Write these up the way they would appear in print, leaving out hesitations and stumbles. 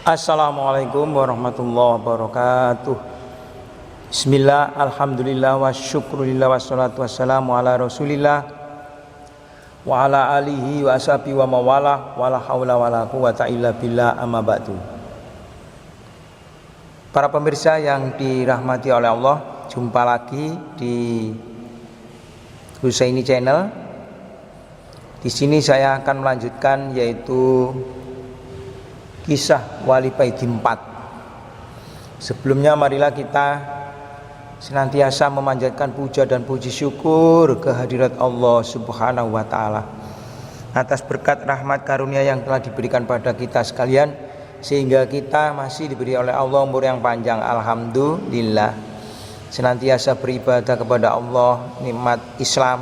Assalamualaikum warahmatullahi wabarakatuh. Bismillah, alhamdulillah, wa syukurillah, wassalatu wassalamu ala rasulillah wa ala alihi wa ashabihi wa mawalah, wa la hawla wa la quwata illa billah, amma ba'du. Para pemirsa yang dirahmati oleh Allah, jumpa lagi di Husaini Channel. Di sini saya akan melanjutkan yaitu kisah Wali Paidi 4. Sebelumnya marilah kita senantiasa memanjatkan puja dan puji syukur kehadirat Allah Subhanahu wa taala atas berkat rahmat karunia yang telah diberikan pada kita sekalian, sehingga kita masih diberi oleh Allah umur yang panjang. Alhamdulillah. Senantiasa beribadah kepada Allah, nikmat Islam,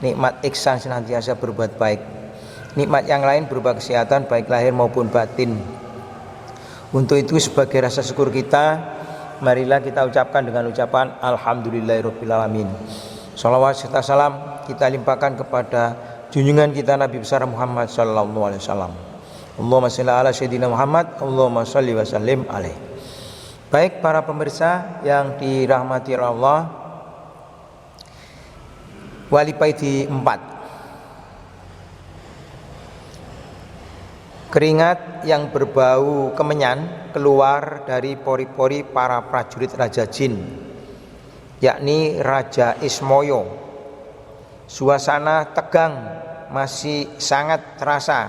nikmat ihsan, senantiasa berbuat baik. Nikmat yang lain berupa kesehatan baik lahir maupun batin. Untuk itu sebagai rasa syukur kita, marilah kita ucapkan dengan ucapan alhamdulillahirabbil alamin. Shalawat serta salam kita limpahkan kepada junjungan kita Nabi besar Muhammad sallallahu alaihi wasallam. Allahumma shalli ala sayyidina Muhammad, Allahumma shalli wa sallim alaihi. Baik para pemirsa yang dirahmati Allah, Wali Paidi 4. Keringat yang berbau kemenyan keluar dari pori-pori para prajurit Raja Jin, yakni Raja Ismoyo. Suasana tegang masih sangat terasa.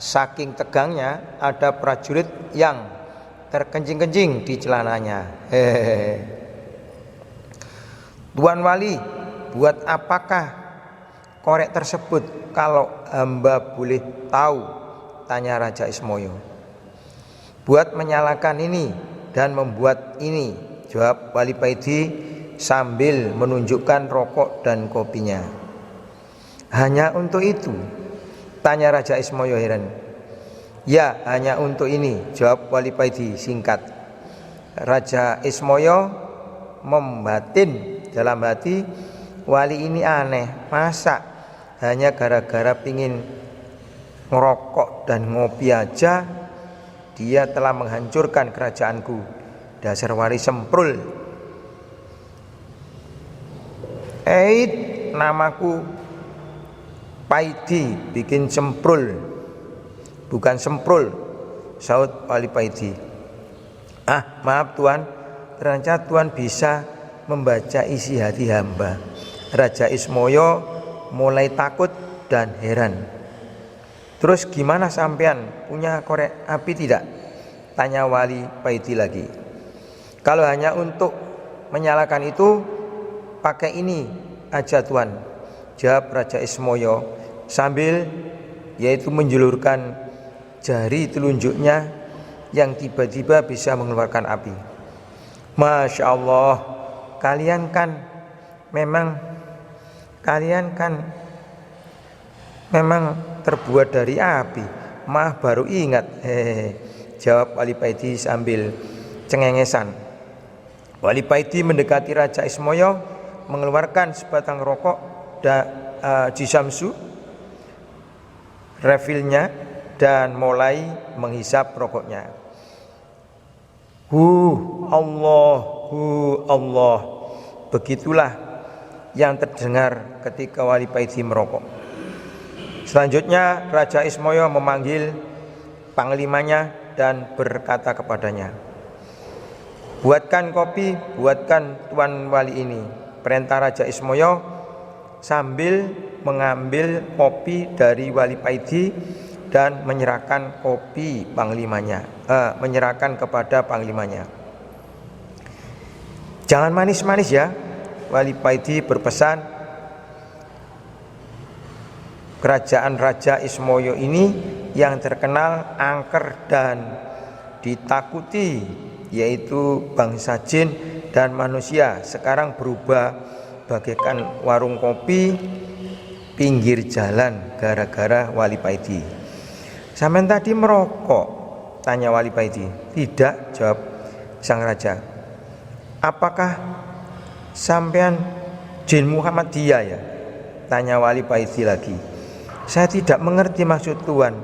Saking tegangnya ada prajurit yang terkencing-kencing di celananya. Tuan Wali, buat apakah korek tersebut kalau hamba boleh tahu? Tanya Raja Ismoyo. Buat menyalakan ini dan membuat ini, jawab Wali Paidi sambil menunjukkan rokok dan kopinya. Hanya untuk itu? Tanya Raja Ismoyo heran. Ya, hanya untuk ini, jawab Wali Paidi singkat. Raja Ismoyo membatin dalam hati, wali ini aneh, masa hanya gara-gara pingin ngerokok dan ngopi aja dia telah menghancurkan kerajaanku. Dasar wali semprul. Namaku Paidi, bikin semprul, bukan semprul, saut Wali Paidi. Maaf Tuan, ternyata Tuan bisa membaca isi hati hamba. Raja Ismoyo mulai takut dan heran. Terus gimana sampean, punya korek api tidak? Tanya Wali Paidi lagi. Kalau hanya untuk menyalakan itu, pakai ini aja Tuan, jawab Raja Ismoyo sambil yaitu menjulurkan jari telunjuknya yang tiba-tiba bisa mengeluarkan api. Masya Allah, kalian kan memang terbuat dari api. Maaf baru ingat, jawab Wali Paidi sambil cengengesan. Wali Paidi mendekati Raja Ismoyo, mengeluarkan sebatang rokok Jisamsu, refillnya, dan mulai menghisap rokoknya. Allah. Begitulah yang terdengar ketika Wali Paidi merokok. Selanjutnya Raja Ismoyo memanggil panglimanya dan berkata kepadanya, buatkan kopi, buatkan Tuan Wali ini, perintah Raja Ismoyo sambil mengambil kopi dari Wali Paidi dan menyerahkan kopi menyerahkan kepada panglimanya. Jangan manis-manis ya, Wali Paidi berpesan. Kerajaan Raja Ismoyo ini yang terkenal angker dan ditakuti, yaitu bangsa jin dan manusia, sekarang berubah bagaikan warung kopi pinggir jalan gara-gara Wali Paidi. Sampean tadi merokok? Tanya Wali Paidi. Tidak, jawab sang raja. Apakah sampean jin Muhammadiyah ya? Tanya Wali Paidi lagi. Saya tidak mengerti maksud Tuan,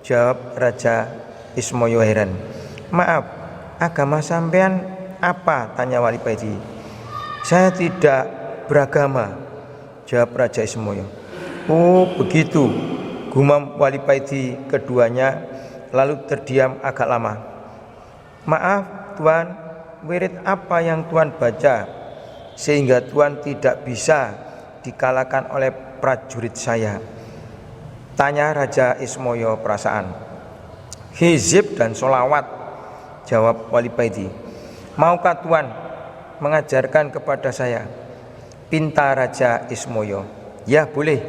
jawab Raja Ismoyo heran. Maaf, agama sampean apa? Tanya Wali Paidi. Saya tidak beragama, jawab Raja Ismoyo. Oh begitu, gumam Wali Paidi keduanya, lalu terdiam agak lama. Maaf Tuan, wirid apa yang Tuan baca sehingga Tuan tidak bisa dikalahkan oleh prajurit saya? Tanya Raja Ismoyo perasaan. Hizib dan solawat, jawab Wali Paidi. Maukah Tuan mengajarkan kepada saya? Pinta Raja Ismoyo. Ya boleh,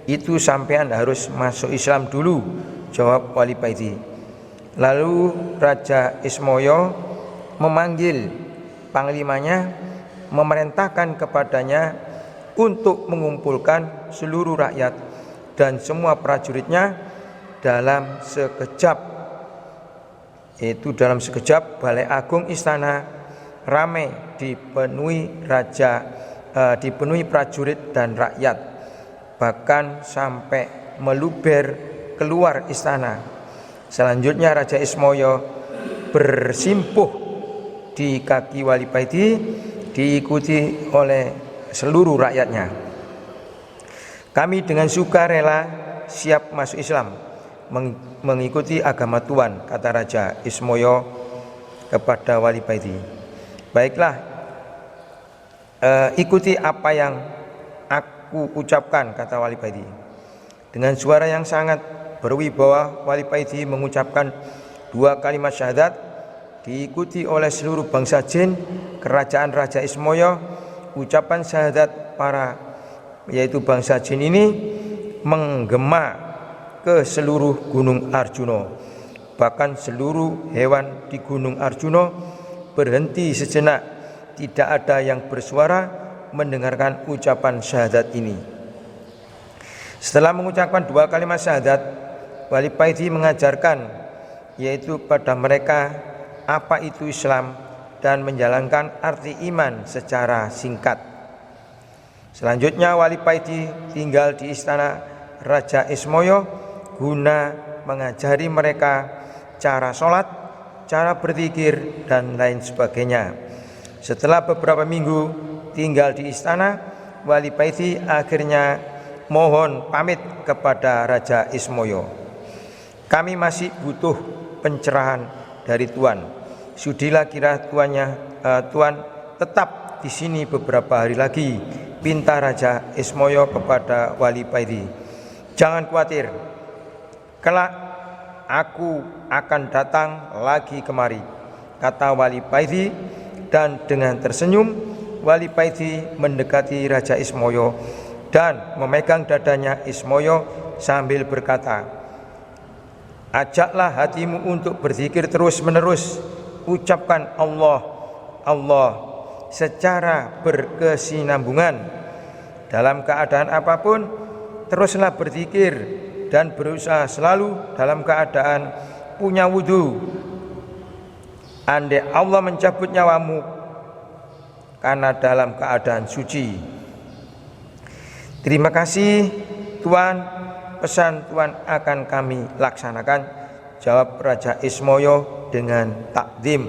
itu sampean harus masuk Islam dulu, jawab Wali Paidi. Lalu Raja Ismoyo memanggil panglimanya, memerintahkan kepadanya untuk mengumpulkan seluruh rakyat dan semua prajuritnya dalam sekejap. Itu dalam sekejap Balai Agung istana ramai dipenuhi prajurit dan rakyat, bahkan sampai meluber keluar istana. Selanjutnya Raja Ismoyo bersimpuh di kaki Wali Paidi, diikuti oleh seluruh rakyatnya. Kami dengan sukarela siap masuk Islam, mengikuti agama Tuan, kata Raja Ismoyo kepada Wali Paidi. Baiklah, ikuti apa yang aku ucapkan, kata Wali Paidi. Dengan suara yang sangat berwibawa, Wali Paidi mengucapkan 2 kalimat syahadat, diikuti oleh seluruh bangsa jin kerajaan Raja Ismoyo. Ucapan syahadat yaitu bangsa jin ini menggema ke seluruh Gunung Arjuna. Bahkan seluruh hewan di Gunung Arjuna berhenti sejenak, tidak ada yang bersuara mendengarkan ucapan syahadat ini. Setelah mengucapkan 2 kalimat syahadat, Wali Paidi mengajarkan yaitu pada mereka apa itu Islam dan menjalankan arti iman secara singkat. Selanjutnya Wali Paidi tinggal di istana Raja Ismoyo guna mengajari mereka cara sholat, cara berzikir dan lain sebagainya. Setelah beberapa minggu tinggal di istana, Wali Paidi akhirnya mohon pamit kepada Raja Ismoyo. Kami masih butuh pencerahan dari Tuan. Sudilah kira Tuan tetap di sini beberapa hari lagi, pinta Raja Ismoyo kepada Wali Paidi. Jangan khawatir, kelak aku akan datang lagi kemari, kata Wali Paidi. Dan dengan tersenyum, Wali Paidi mendekati Raja Ismoyo dan memegang dadanya Ismoyo sambil berkata, ajaklah hatimu untuk berzikir terus menerus. Ucapkan Allah, Allah secara berkesinambungan. Dalam keadaan apapun, teruslah berzikir dan berusaha selalu dalam keadaan punya wudhu. Andai Allah mencabut nyawamu karena dalam keadaan suci. Terima kasih Tuan, pesan Tuan akan kami laksanakan, jawab Raja Ismoyo dengan takdim.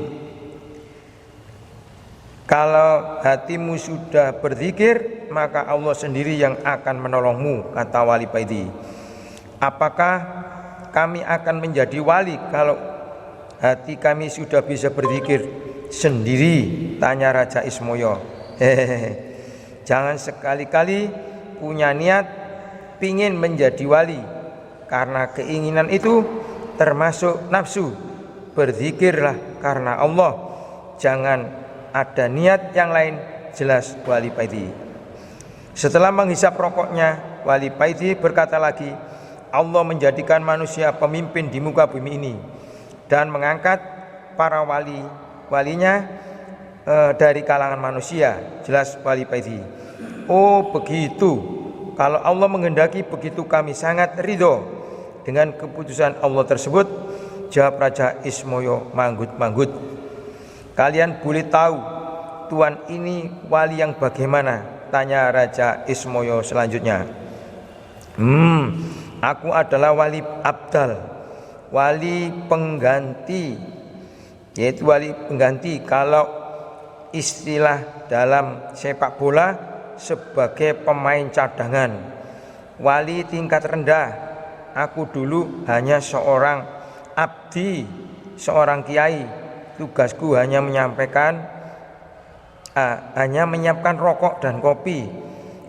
Kalau hatimu sudah berzikir, maka Allah sendiri yang akan menolongmu, kata Wali Paidi. Apakah kami akan menjadi wali kalau hati kami sudah bisa berzikir sendiri? Tanya Raja Ismoyo. Jangan sekali-kali punya niat pingin menjadi wali, karena keinginan itu termasuk nafsu. Berzikirlah karena Allah, jangan ada niat yang lain, jelas Wali Paidi. Setelah menghisap rokoknya, Wali Paidi berkata lagi, Allah menjadikan manusia pemimpin di muka bumi ini dan mengangkat para walinya dari kalangan manusia, jelas Wali Paidi. Oh begitu, kalau Allah menghendaki begitu, kami sangat ridho dengan keputusan Allah tersebut, jawab Raja Ismoyo manggut-manggut. Kalian boleh tahu Tuan ini wali yang bagaimana? Tanya Raja Ismoyo selanjutnya. Aku adalah wali abdal, wali pengganti, yaitu wali pengganti kalau istilah dalam sepak bola sebagai pemain cadangan. Wali tingkat rendah, aku dulu hanya seorang abdi, seorang kiai, tugasku hanya menyiapkan rokok dan kopi.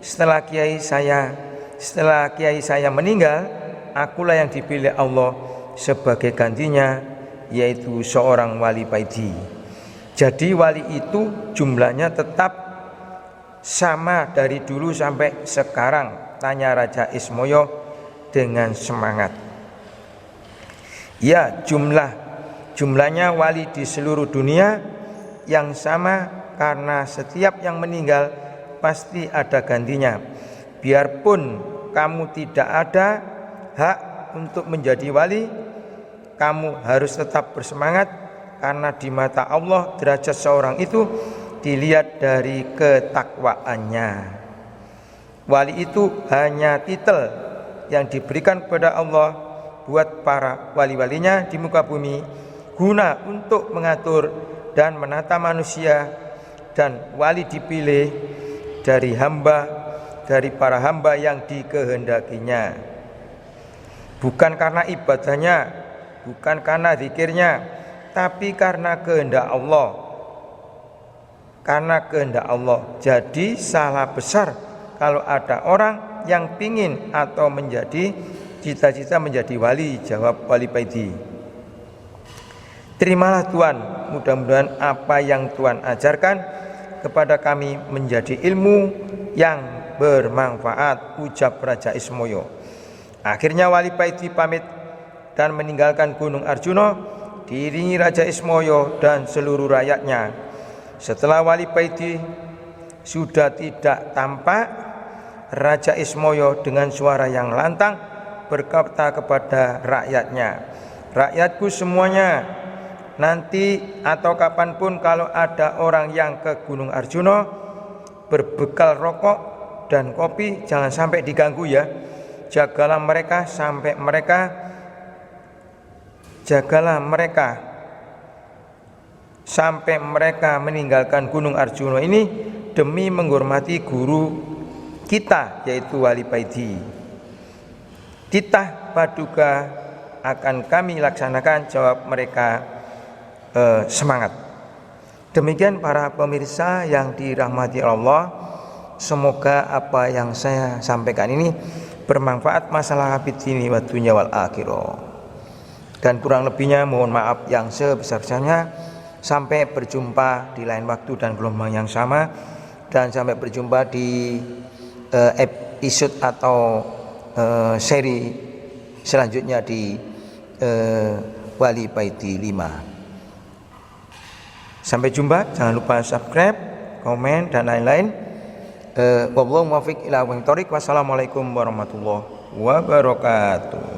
Setelah kiai saya meninggal, akulah yang dipilih Allah sebagai gantinya, yaitu seorang wali paidi. Jadi wali itu jumlahnya tetap sama dari dulu sampai sekarang, tanya Raja Ismoyo dengan semangat. Ya, jumlahnya wali di seluruh dunia yang sama, karena setiap yang meninggal pasti ada gantinya. Biarpun kamu tidak ada hak untuk menjadi wali, kamu harus tetap bersemangat, karena di mata Allah derajat seorang itu dilihat dari ketakwaannya. Wali itu hanya titel yang diberikan kepada Allah buat para wali-walinya di muka bumi, guna untuk mengatur dan menata manusia. Dan wali dipilih dari para hamba yang dikehendakinya, bukan karena ibadahnya, bukan karena zikirnya, tapi karena kehendak Allah. Karena kehendak Allah. Jadi salah besar kalau ada orang yang pingin atau menjadi cita-cita menjadi wali, jawab wali paidi. Terimalah Tuhan, mudah-mudahan apa yang Tuhan ajarkan kepada kami menjadi ilmu yang bermanfaat, ucap Raja Ismoyo. Akhirnya wali paidi pamit dan meninggalkan Gunung Arjuna, diiringi Raja Ismoyo dan seluruh rakyatnya. Setelah wali paidi sudah tidak tampak, Raja Ismoyo dengan suara yang lantang berkata kepada rakyatnya, rakyatku semuanya, nanti atau kapanpun kalau ada orang yang ke Gunung Arjuna berbekal rokok dan kopi, jangan sampai diganggu ya. Jagalah mereka sampai mereka meninggalkan Gunung Arjuna ini demi menghormati guru kita, yaitu wali paidi. Titah paduka akan kami laksanakan, jawab mereka semangat. Demikian para pemirsa yang dirahmati Allah, semoga apa yang saya sampaikan ini bermanfaat masalah fid-dini wa dunya wal akhirah. Dan kurang lebihnya mohon maaf yang sebesar-besarnya. Sampai berjumpa di lain waktu dan gelombang yang sama, dan sampai berjumpa di episode atau seri selanjutnya di Wali Paidi 5. Sampai jumpa, jangan lupa subscribe, komen dan lain-lain. Wallahu muwaffiq ila aqwamit thoriq. Wassalamualaikum warahmatullahi wabarakatuh.